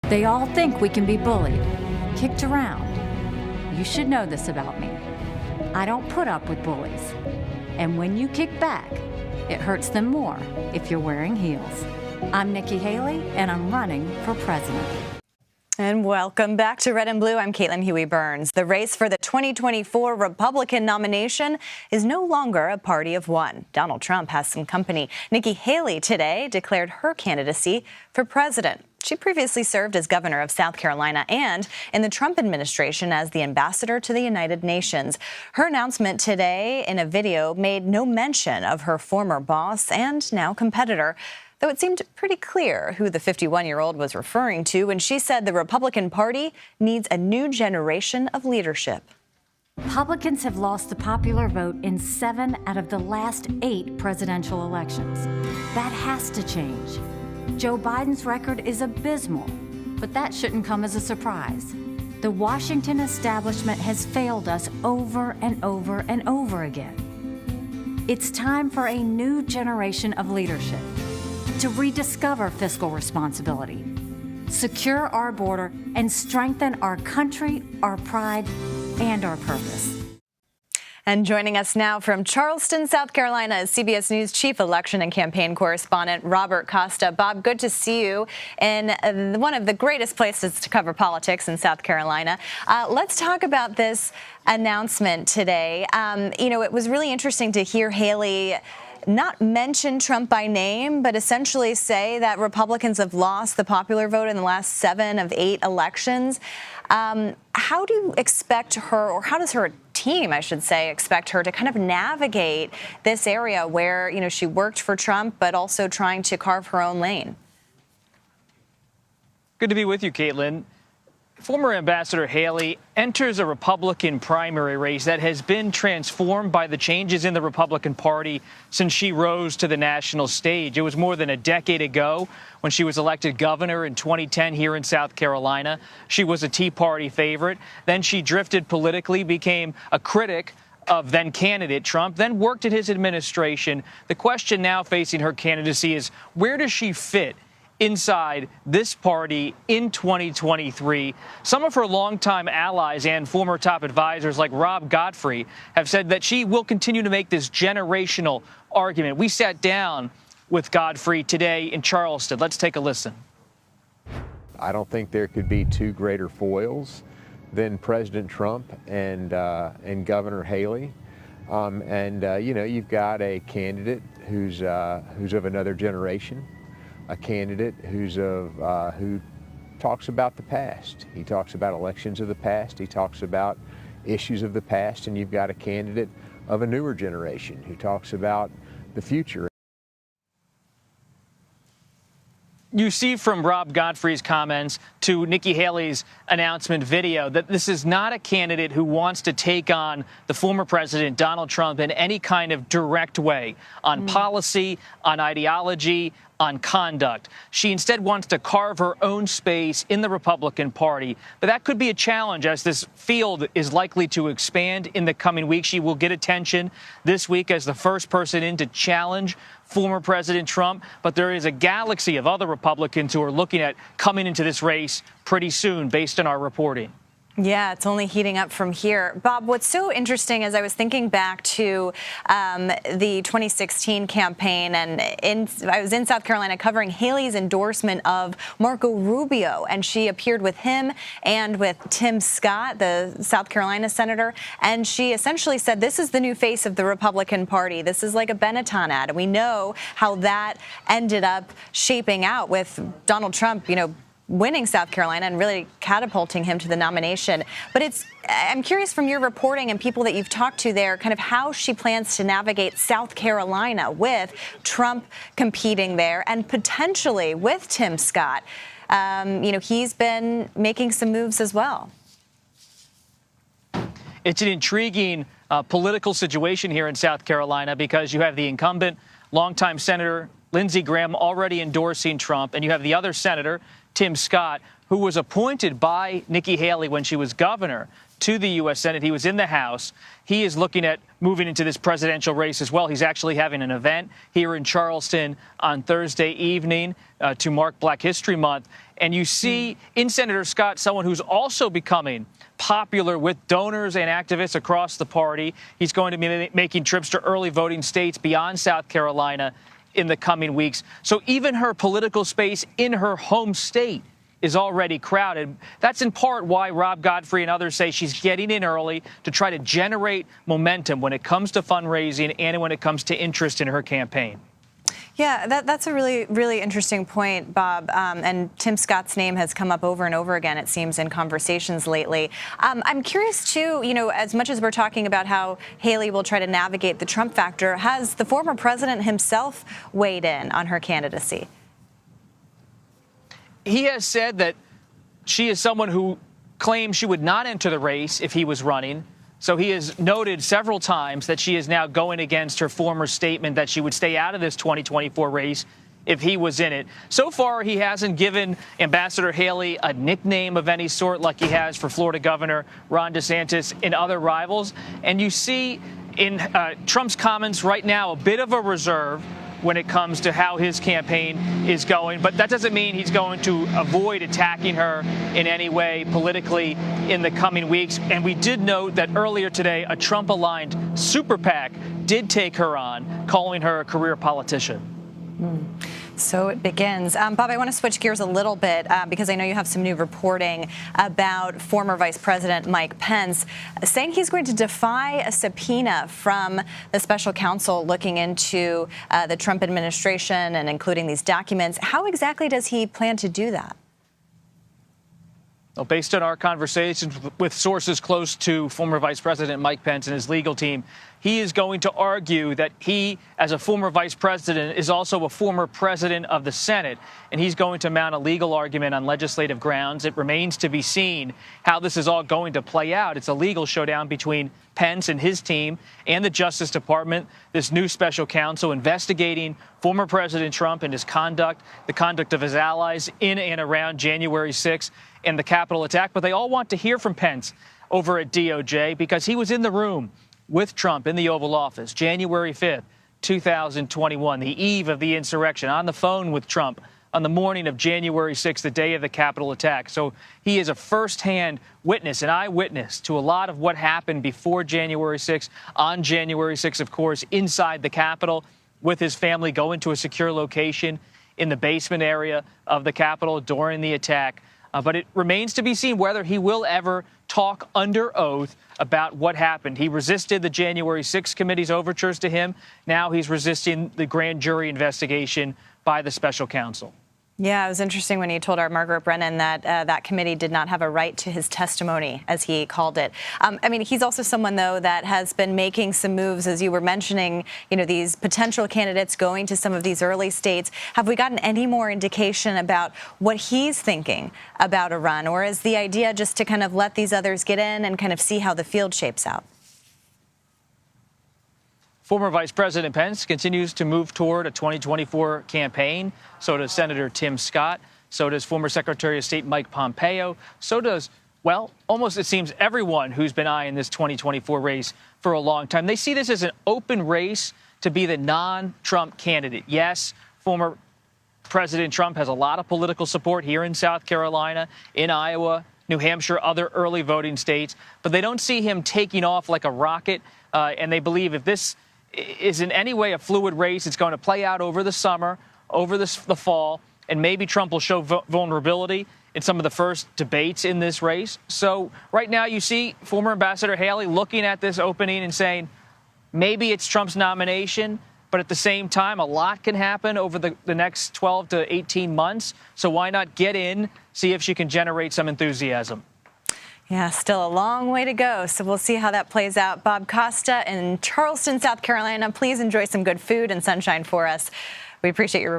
They all think we can be bullied, kicked around. You should know this about me. I don't put up with bullies. And when you kick back, it hurts them more if you're wearing heels. I'm Nikki Haley, and I'm running for president. And welcome back to Red and Blue. I'm Caitlin Huey-Burns. The race for the 2024 Republican nomination is no longer a party of one. Donald Trump has some company. Nikki Haley today declared her candidacy for president. She previously served as governor of South Carolina and in the Trump administration as the ambassador to the United Nations. Her announcement today in a video made no mention of her former boss and now competitor, though it seemed pretty clear who the 51-year-old was referring to when she said the Republican Party needs a new generation of leadership. Republicans have lost the popular vote in 7 out of the last 8 presidential elections. That has to change. Joe Biden's record is abysmal, but that shouldn't come as a surprise. The Washington establishment has failed us over and over and over again. It's time for a new generation of leadership to rediscover fiscal responsibility, secure our border, and strengthen our country, our pride, and our purpose. And joining us now from Charleston, South Carolina, is CBS News chief election and campaign correspondent Robert Costa. Bob, good to see you in one of the greatest places to cover politics in South Carolina. Let's talk about this announcement today. It was really interesting to hear Haley not mention Trump by name, but essentially say that Republicans have lost the popular vote in the last 7 of 8 elections. How do you expect her, or how does her team, I should say, expect her to kind of navigate this area where, she worked for Trump, but also trying to carve her own lane? Good to be with you, Caitlin. Former Ambassador Haley enters a Republican primary race that has been transformed by the changes in the Republican Party since she rose to the national stage. It was more than a decade ago when she was elected governor in 2010 here in South Carolina. She was a Tea Party favorite. Then she drifted politically, became a critic of then candidate Trump, then worked in his administration. The question now facing her candidacy is, where does she fit inside this party in 2023? Some of her longtime allies and former top advisors like Rob Godfrey have said that she will continue to make this generational argument. We sat down with Godfrey today in Charleston. Let's take a listen. I don't think there could be 2 greater foils than President Trump and Governor Haley. You've got a candidate who's of another generation, a candidate who talks about the past. He talks about elections of the past. He talks about issues of the past. And you've got a candidate of a newer generation who talks about the future. You see from Rob Godfrey's comments to Nikki Haley's announcement video that this is not a candidate who wants to take on the former president, Donald Trump, in any kind of direct way on policy, on ideology, on conduct. She instead wants to carve her own space in the Republican Party. But that could be a challenge as this field is likely to expand in the coming weeks. She will get attention this week as the first person in to challenge former President Trump. But there is a galaxy of other Republicans who are looking at coming into this race pretty soon based on our reporting. Yeah, it's only heating up from here. Bob, what's so interesting is I was thinking back to the 2016 campaign, and I was in South Carolina covering Haley's endorsement of Marco Rubio, and she appeared with him and with Tim Scott, the South Carolina senator, and she essentially said, this is the new face of the Republican Party. This is like a Benetton ad. And we know how that ended up shaping out with Donald Trump, winning South Carolina and really catapulting him to the nomination. But I'm curious from your reporting and people that you've talked to there, kind of how she plans to navigate South Carolina with Trump competing there and potentially with Tim Scott. He's been making some moves as well. It's an intriguing political situation here in South Carolina because you have the incumbent longtime Senator Lindsey Graham already endorsing Trump, and you have the other senator, Tim Scott, who was appointed by Nikki Haley when she was governor to the U.S. Senate. He was in the House. He is looking at moving into this presidential race as well. He's actually having an event here in Charleston on Thursday evening to mark Black History Month. And you see in Senator Scott someone who's also becoming popular with donors and activists across the party. He's going to be making trips to early voting states beyond South Carolina in the coming weeks. So even her political space in her home state is already crowded. That's in part why Rob Godfrey and others say she's getting in early to try to generate momentum when it comes to fundraising and when it comes to interest in her campaign. Yeah, that's a really, really interesting point, Bob. And Tim Scott's name has come up over and over again, it seems, in conversations lately. I'm curious, too, as much as we're talking about how Haley will try to navigate the Trump factor, has the former president himself weighed in on her candidacy? He has said that she is someone who claims she would not enter the race if he was running. So he has noted several times that she is now going against her former statement that she would stay out of this 2024 race if he was in it. So far, he hasn't given Ambassador Haley a nickname of any sort like he has for Florida Governor Ron DeSantis and other rivals. And you see in Trump's comments right now a bit of a reserve when it comes to how his campaign is going. But that doesn't mean he's going to avoid attacking her in any way politically in the coming weeks. And we did note that earlier today, a Trump-aligned super PAC did take her on, calling her a career politician. So it begins. Bob, I want to switch gears a little bit because I know you have some new reporting about former Vice President Mike Pence saying he's going to defy a subpoena from the special counsel looking into the Trump administration and including these documents. How exactly does he plan to do that? Well, based on our conversations with sources close to former Vice President Mike Pence and his legal team, he is going to argue that he, as a former vice president, is also a former president of the Senate, and he's going to mount a legal argument on legislative grounds. It remains to be seen how this is all going to play out. It's a legal showdown between Pence and his team and the Justice Department, this new special counsel investigating former President Trump and his conduct, the conduct of his allies in and around January 6th and the Capitol attack. But they all want to hear from Pence over at DOJ because he was in the room with Trump in the Oval Office, January 5th, 2021, the eve of the insurrection, on the phone with Trump on the morning of January 6th, the day of the Capitol attack. So he is a firsthand witness, an eyewitness to a lot of what happened before January 6th, on January 6th, of course, inside the Capitol with his family going to a secure location in the basement area of the Capitol during the attack. But it remains to be seen whether he will ever talk under oath about what happened. He resisted the January 6th committee's overtures to him. Now he's resisting the grand jury investigation by the special counsel. Yeah, it was interesting when he told our Margaret Brennan that that committee did not have a right to his testimony, as he called it. I mean, he's also someone, though, that has been making some moves, as you were mentioning, these potential candidates going to some of these early states. Have we gotten any more indication about what he's thinking about a run, or is the idea just to kind of let these others get in and kind of see how the field shapes out? Former Vice President Pence continues to move toward a 2024 campaign. So does Senator Tim Scott. So does former Secretary of State Mike Pompeo. So does, well, almost it seems everyone who's been eyeing this 2024 race for a long time. They see this as an open race to be the non-Trump candidate. Yes, former President Trump has a lot of political support here in South Carolina, in Iowa, New Hampshire, other early voting states. But they don't see him taking off like a rocket. And they believe if this is in any way a fluid race, it's going to play out over the summer, over the fall, and maybe Trump will show vulnerability in some of the first debates in this race. So right now you see former Ambassador Haley looking at this opening and saying maybe it's Trump's nomination, but at the same time, a lot can happen over the next 12 to 18 months. So why not get in, see if she can generate some enthusiasm? Yeah, still a long way to go, so we'll see how that plays out. Bob Costa in Charleston, South Carolina. Please enjoy some good food and sunshine for us. We appreciate your